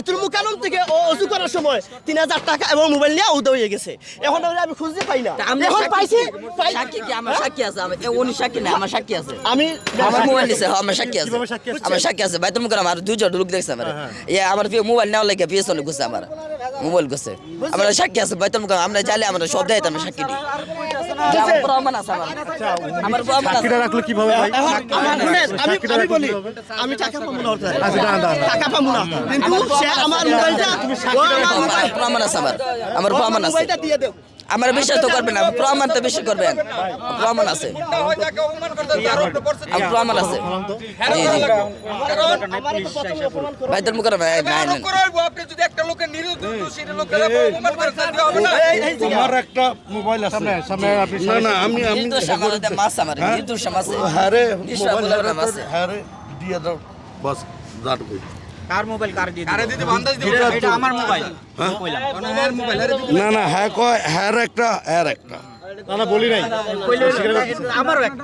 বাইতুল মুকাররম থেকে ও ওযু করার সময় 3000 টাকা এবং মোবাইল নিয়ে উদয় হয়ে গেছে। এখন আমি খুঁজতে পাই না। এখন পাইছি সাক্ষী কি আমার সাক্ষী আছে উনি সাক্ষী না আমার সাক্ষী আছে আমি আমার মোবাইল দিছে আমার সাক্ষী আছে আমার সাক্ষী আছে বাইতুল মুকাররম আর দুইজন লোক দেখছে আমার আমার মোবাইল নেওয়া লাগে পিছনে ঘুরছে আমার মোবাইল ঘুরছে আমার সাক্ষী আছে বাইতুল মুকাররম আমরা চাইলে আমরা সব দেয় আমরা সাক্ষী দিই প্রমাণ আছে আমার প্রমাণ আছে সাক্ষীটা রাখলো কিভাবে ভাই? আমি বলি আমি টাকা পাবো না টাকা পাবো না কিন্তু সে আমার মোবাইলটা প্রমাণ আছে আমার প্রমাণ আছে মোবাইলটা দিয়ে দাও। আমার বিশ্বাস তো করবেন না প্রমাণ তো বিশ্বাস করবেন প্রমাণ আছে আমার প্রমাণ আছে জি জি বাইতুল মুকাররম আপনি যদি একটা লোকের নিরীহ দোষীর লোকের অপমান করেন তাহলে হবে না। তোমার একটা মোবাইল আছে সামনে আপনি না আমি নির্দোষ আমার মাছ আমার নির্দোষ মাছ হারে মোবাইল হারে দিয়ে দাও বাস দাঁড় কই কার মোবাইল কার দিয়ে কারে দিতে বান্দাজ দিতে এটা আমার মোবাইল না না হ্যাঁ কয় হ্যার একটা না না বলি নাই আমারও একটা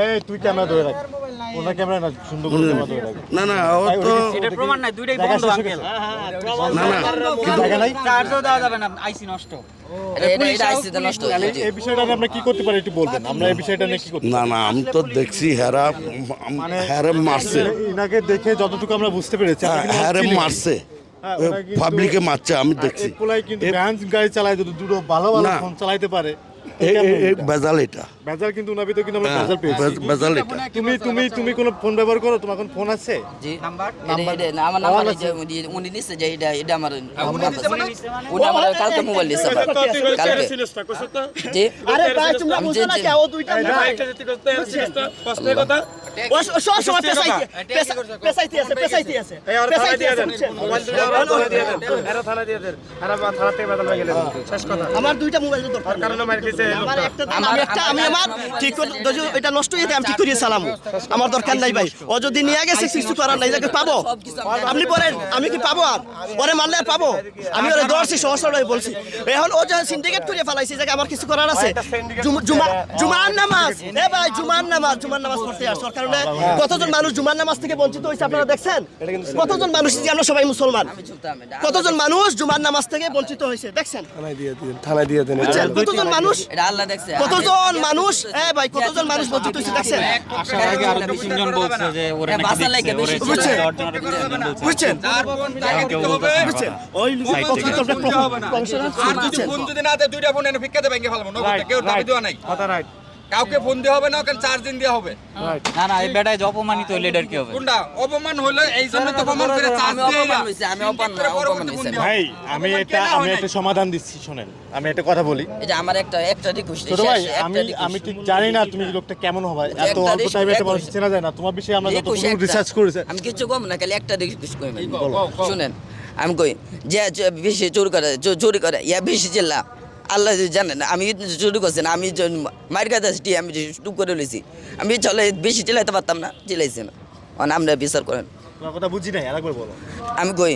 এই তুই ক্যামেরা ধরে রাখ ওনা ক্যামেরা না সুন্দর করে ক্যামেরা ধরে রাখ না না ও তো এটা প্রমাণ নাই দুইটাই বন্ধ আঙ্কেল না না কিন্তু দেখা নাই চার্জও দেওয়া যাবে না আইসি নষ্ট এটা আইসি তো নষ্ট হয়ে এই বিষয়টা নিয়ে আমরা কি করতে পারি একটু বলবেন আমরা এই বিষয়টা নিয়ে কি করতে না না আমি তো দেখছি হেরা হেরে মারছে ইনাকে দেখে যতটুকু আমরা বুঝতে পেরেছি হেরে মারছে পাবলিকে মারছে আমি দেখছি পোলাই কিন্তু ভ্যান গাড়ি চালায় যদি দুটো ভালো ভালো না। ফোন চালাইতে পারে এই বেজাল এটা বেজাল কিন্তু উনার ভিতরে কিন্তু আমরা বেজাল পেয়েছি বেজাল এটা তুমি কোন ফোন ব্যবহার করো তোমার কোন ফোন আছে জি নাম্বার না আমার নাম্বার যে উনি দিছে যে এটা আমার উনি আমার কালকে মোবাইল দিছে কালকে জি আরে ভাই তোমরা বুঝো না কেউ দুইটা ও সব সময় পেছাইতে আছে আমার দুইটা মোবাইল দরকার আমি আমার ঠিক করে এটা নষ্ট হয়ে আমি ঠিক করিয়ে চালাম আমার দরকার নাই ভাই ও যদি নিয়ে গেছে কিছু করার নাই যাকে পাবো আপনি বলেন আমি কি পাবো আর ওরে মারলে আর পাবো আমি ওরে দৌড়ছি সহসরাই বলছি এখন ও যে সিন্ডিকেট করে ফেলাইছে যাকে আমার কিছু করার আছে জুমার নামাজ ভাই জুমার নামাজ পড়তে আসর কারণে কতজন মানুষ জুমার নামাজ থেকে বঞ্চিত হয়েছে আপনারা দেখছেন কতজন মানুষ যে আমরা সবাই মুসলমান কতজন মানুষ জুমার নামাজ থেকে বঞ্চিত হয়েছে দেখছেন থানায় দিয়ে দেন কতজন মানুষ এটা আল্লাহ দেখছে কতজন মানুষ ভাই কতজন মানুষ বঞ্চিত হয়েছে দেখছেন আসার আগে আরো 2-3 জন বলছে যে ওরে নাকি বাসা লাগে বেশি বুঝছেন বুঝছেন বুঝছেন ওই প্রফেশনাল আর যদি ফোন যদি না দেয় দুইটা ফোন এনে ফিক্কাতে ব্যাংকে ফেলবো নগদে কেউ দাবি দেওয়া নাই কথা রাইট কাউকে ফোন দেওয়া হবে না ওকে চার্জ দিন দেওয়া হবে না না এই বেটায় যে অপমানিত হইলে এটার কি হবে কোনটা অপমান হলে এই জন্য তো অপমান করে চার্জ আমি দিয়ে অপমান হইছে আমি অপমান হইছে ভাই আমি একটা সমাধান দিচ্ছি শুনেন আমি একটা কথা বলি এটা আমার একটা রিকোয়েস্ট ছোট ভাই আমি ঠিক জানি না তুমি লোকটা কেমন হবে এত অল্প টাইমে একটা মানুষ চেনা যায় না তোমার বিষয়ে আমরা যতটুকু রিসার্চ করেছি আমি কিছু কম না খালি একটা রিকোয়েস্ট করি শুনেন আমি কই যে বেশি চুরি করে ইয়া বেশি চিল্লা আল্লাহ জানেন আমি চুরি করছি না আমি মায়ের কাছে আসছি আমি টুক করে লইছি আমি চলে বেশি চিল্লাইতে পারতাম না চিল্লাইছি না আমরা বিচার করেন কথা বুঝি নাই আরেকবার বলো আমি কই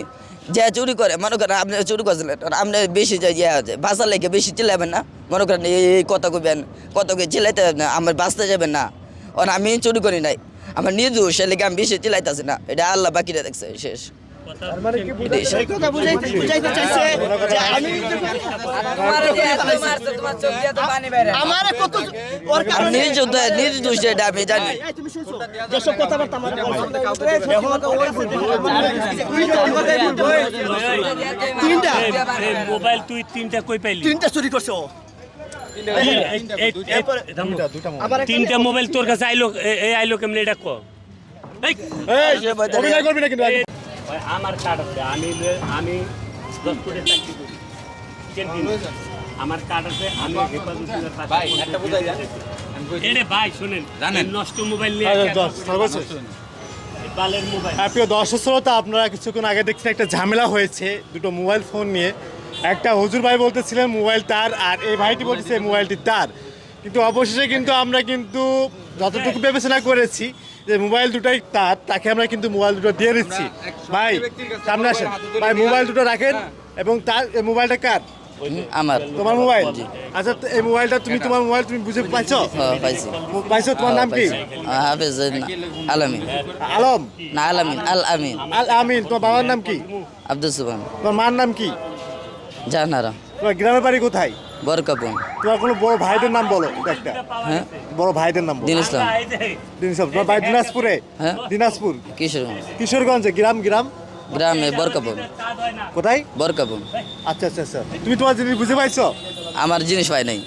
যে চুরি করে মনে করেন আপনি চুরি করছিলেন আপনি বেশি বাসা লেগে বেশি চিল্লাবেন না মনে করেন এই কথা কইবেন কত কে চিল্লাইতে না আমার বাঁচতে যাবেন না আমি চুরি করি নাই আমার নির্দোষ সে লেগে আমি বেশি চিল্লাইতেছি না এটা আল্লাহ বাকিটা দেখছে শেষ এই কথা বুঝাইতে চাইছে যে আমি আমার কত ওর কারণে নির্দোষ এটা আমি জানি তুমি শুনছো যেসব কথাবার্তা আমার তিনটা মোবাইল তুই তিনটা কই পাইলি তিনটা চুরি করছে ও তিনটা মোবাইল তোর কাছে আইলো আইলো কেমনে এটা কো অভিনয় করবি না কিন্তু আমার কার্ড আছে আমি 10 কোটি চাকরি করি আমার কার্ড আছে আমি ভাই একটা বুঝাই দেন এরে ভাই শুনেন জানেন নষ্ট মোবাইল নিয়ে বালের মোবাইল প্রিয় দর্শক শ্রোতা আপনারা কিছুক্ষণ আগে দেখছেন একটা ঝামেলা হয়েছে দুটো মোবাইল ফোন নিয়ে একটা হুজুর ভাই বলতেছিলেন মোবাইল তার আর এই ভাইটি বলতেছে মোবাইলটি তার কিন্তু অবশেষে কিন্তু আমরা কিন্তু যতটুকু বিবেচনা করেছি যে মোবাইল দুটাই তাকে আমরা কিন্তু মোবাইল দুটো দিয়ে দিচ্ছি ভাই সামনে আসেন ভাই মোবাইল দুটো রাখেন এবং তার মোবাইলটা কার আমার তোমার মোবাইল আচ্ছা তো এই মোবাইলটা তুমি তোমার মোবাইল তুমি বুঝে পাইছো পাইছি পাইছো তোমার নাম কি হাফেজ আলামিন আলম না আলামিন আল আমিন আল আমিন তোমার বাবার নাম কি আব্দুল সুবহান তোমার মার নাম কি জাহানারা তোমার গ্রামের বাড়ি কোথায় বরকাপুন তোমার কোনো বড় ভাইদের নাম বলো একটা হ্যাঁ বড় ভাইদের নাম বলো দিন ইসলাম দিনাজপুর তোমার বাড়ি দিনাজপুরে হ্যাঁ দিনাজপুর কিশোরগঞ্জ কিশোরগঞ্জে গ্রাম গ্রামে বরকাপুন কোথায় বরকাপুন আচ্ছা আচ্ছা আচ্ছা তুমি তোমার জিনিস বুঝে পাইছো আমার জিনিস পাই নাই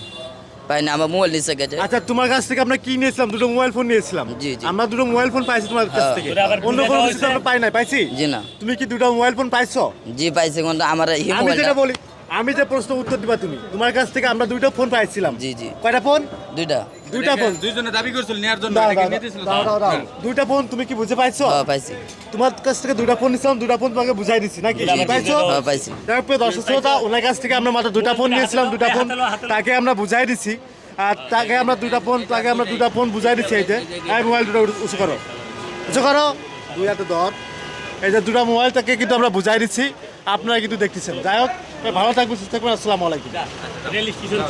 আমার মোবাইল নিচে গেছে আচ্ছা তোমার কাছ থেকে আমরা কি নিয়েছিলাম দুটো মোবাইল ফোন নিয়েছিলাম জি, জি। আমরা দুটো মোবাইল ফোন পাইছি তোমার কাছ থেকে অন্য কোনো কিছু তো আমরা পাই নাই পাইছি জি না তুমি কি দুটো মোবাইল ফোন পাইছো জি পাইছে কিন্তু আমার এই আমি যেটা মোবাইলটা বলি আমি যে প্রশ্ন উত্তর দিবা তুমি তোমার কাছ থেকে আমরা দুটো ফোন পাইছিলাম জি, জি। কয়টা ফোন দুইটা দুইটা ফোন দুইজনে দাবি করছিল নেয়ার জন্য দাও, এটা কি দাও, নিতেছিল দাও, দাও, দাও। দুইটা ফোন তুমি কি বুঝে পাইছো পাইছি তোমার কাছ থেকে দুইটা ফোন নিছিলাম দুইটা ফোন তোমাকে বুঝাই দিচ্ছি নাকি পাইছো পাইছি যাই হোক, দর্শক শ্রোতা ওনার কাছ থেকে আমরা মাত্র দুটা ফোন নিয়েছিলাম দুটা ফোন তাকে আমরা বুঝাই দিচ্ছি আর তাকে আমরা দুটা ফোন বুঝাই দিচ্ছি এই যে এই মোবাইল দুটো উঁচু করো দুই হাতে ধর এই যে দুটা মোবাইল তাকে কিন্তু আমরা বুঝাই দিচ্ছি আপনারা কিন্তু দেখতেছেন যাই হোক ভালো থাকবেন সুস্থ থাকবেন আসসালামু আলাইকুম রেল স্টেশন